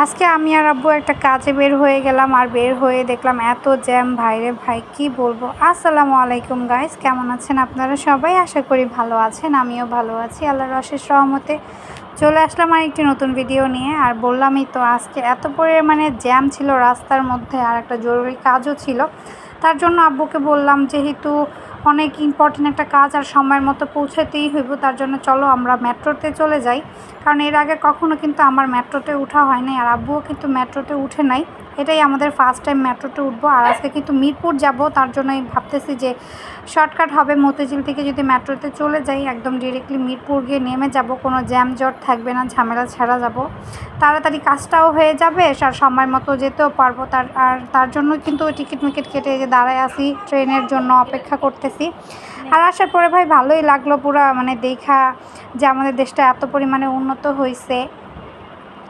আজকে আমি আর আব্বু একটা কাজে বের হয়ে গেলাম, আর বের হয়ে দেখলাম এত জ্যাম, ভাইরে ভাই কি বলবো। আসসালামু আলাইকুম গাইস, কেমন আছেন আপনারা সবাই? আশা করি ভালো আছেন, আমিও ভালো আছি। আল্লাহর অশেষ রহমতে চলে আসলাম আর একটি নতুন ভিডিও নিয়ে। আর বললামই তো আজকে এত পরিমাণে জ্যাম ছিল রাস্তার মধ্যে, আর একটা জরুরি কাজও ছিল। তার জন্য আব্বুকে বললাম, যেহেতু অনেক ইম্পর্টেন্ট একটা কাজ আর সময়ের মতো পৌঁছাতেই হইব, তার জন্য চলো আমরা মেট্রোতে চলে যাই। কারণ এর আগে কখনো কিন্তু আমার মেট্রোতে ওঠা হয় নাই, আর আব্বুও কিন্তু মেট্রোতে উঠে নাই। এটাই আমাদের ফার্স্ট টাইম মেট্রোতে উঠবো। আর আজকে কিন্তু মিরপুর যাব, তার জন্যই ভাবতেছি যে শর্টকাট হবে, মতিঝিল থেকে যদি মেট্রোতে চলে যাই একদম ডিরেক্টলি মিরপুর গিয়ে নেমে যাব, কোনো জ্যাম জট থাকবে না, ঝামেলা ছাড়া যাব, তাড়াতাড়ি কাজটাও হয়ে যাবে আর সময় মতো যেতেও পারবো। তার জন্য কিন্তু টিকিট মিকিট কেটে যে দাঁড়ায় আসি, ট্রেনের জন্য অপেক্ষা করতেছি। আর আসার পরে ভাই ভালোই লাগলো, পুরা মানে দেখা যে আমাদের দেশটা এত পরিমাণে উন্নত হয়েছে।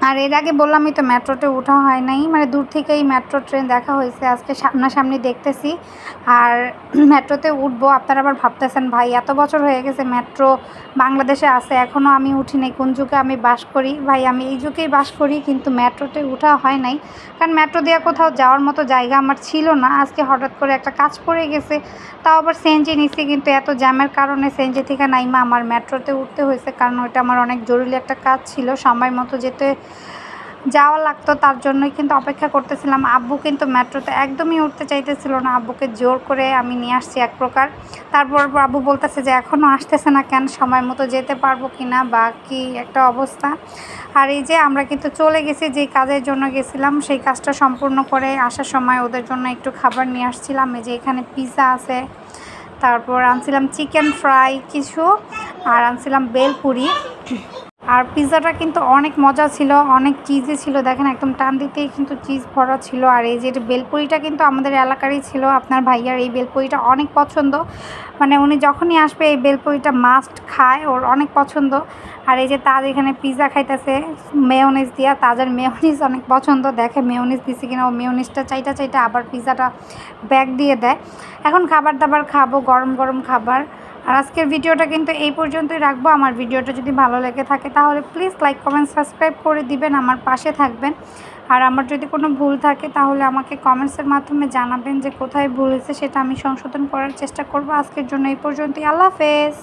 আর এর আগে বললামই তো মেট্রোতে ওঠা হয় নাই, মানে দূর থেকেই মেট্রো ট্রেন দেখা হয়েছে, আজকে সামনাসামনি দেখতেছি আর মেট্রোতে উঠবো। আপনারা আবার ভাবতেছেন ভাই এত বছর হয়ে গেছে মেট্রো বাংলাদেশে আছে, এখনও আমি উঠিনি, কোন যুগে আমি বাস করি? ভাই আমি এই যুগেই বাস করি, কিন্তু মেট্রোতে ওঠা হয় নাই। কারণ মেট্রো দিয়ে কোথাও যাওয়ার মতো জায়গা আমার ছিল না। আজকে হঠাৎ করে একটা কাজ পড়ে গেছে, তাও আবার সিএনজি নিচ্ছি, কিন্তু এত জ্যামের কারণে সিএনজি থেকে নাইমা আমার মেট্রোতে উঠতে হয়েছে, কারণ ওইটা আমার অনেক জরুরি একটা কাজ ছিল, সময় মতো যেতে যাওয়া লাগতো, তার জন্যই কিন্তু অপেক্ষা করতেছিলাম। আব্বু কিন্তু মেট্রোতে একদমই উঠতে চাইতেছিল না, আব্বুকে জোর করে আমি নিয়ে আসছি এক প্রকার। তারপর আব্বু বলতেছে যে এখনও আসতেছে না কেন, সময় মতো যেতে পারবো কি না, বা কী একটা অবস্থা। আর এই যে আমরা কিন্তু চলে গেছি, যেই কাজের জন্য গেছিলাম সেই কাজটা সম্পূর্ণ করে আসার সময় ওদের জন্য একটু খাবার নিয়ে আসছিলাম। এই যে এখানে পিৎজা আছে, তারপর আনছিলাম চিকেন ফ্রাই কিছু, আর আনছিলাম বেলপুরি। আর পিৎজাটা কিন্তু অনেক মজা ছিল, অনেক চিজই ছিল, দেখেন একদম টান দিতেই কিন্তু চিজ ভরা ছিল। আর এই যে বেলপুরিটা কিন্তু আমাদের এলাকারই ছিল, আপনার ভাইয়ার এই বেলপুরিটা অনেক পছন্দ, মানে উনি যখনই আসবে এই বেলপুরিটা মাস্ট খায়, ওর অনেক পছন্দ। আর এই যে তাজ এখানে পিৎজা খাইতেছে মেয়োনিজ দিয়া, তাজের মেয়োনিজ অনেক পছন্দ, দেখে মেয়োনিজ দিছি কিনা, ও মেয়োনিজটা চাইটা চাইটা আবার পিৎজাটা ব্যাগ দিয়ে দেয়। এখন খাবার দাবার খাবো, গরম গরম খাবার। আর আজকের ভিডিওটা কিন্তু এই পর্যন্তই রাখবো। আমার ভিডিওটা যদি ভালো লেগে থাকে তাহলে প্লিজ লাইক কমেন্ট সাবস্ক্রাইব করে দিবেন, আমার পাশে থাকবেন। আর আমার যদি কোনো ভুল থাকে তাহলে আমাকে কমেন্টসের মাধ্যমে জানাবেন যে কোথায় ভুল হয়েছে, সেটা আমি সংশোধন করার চেষ্টা করব। আজকের জন্য এই পর্যন্তই, আল্লাহ হাফেজ।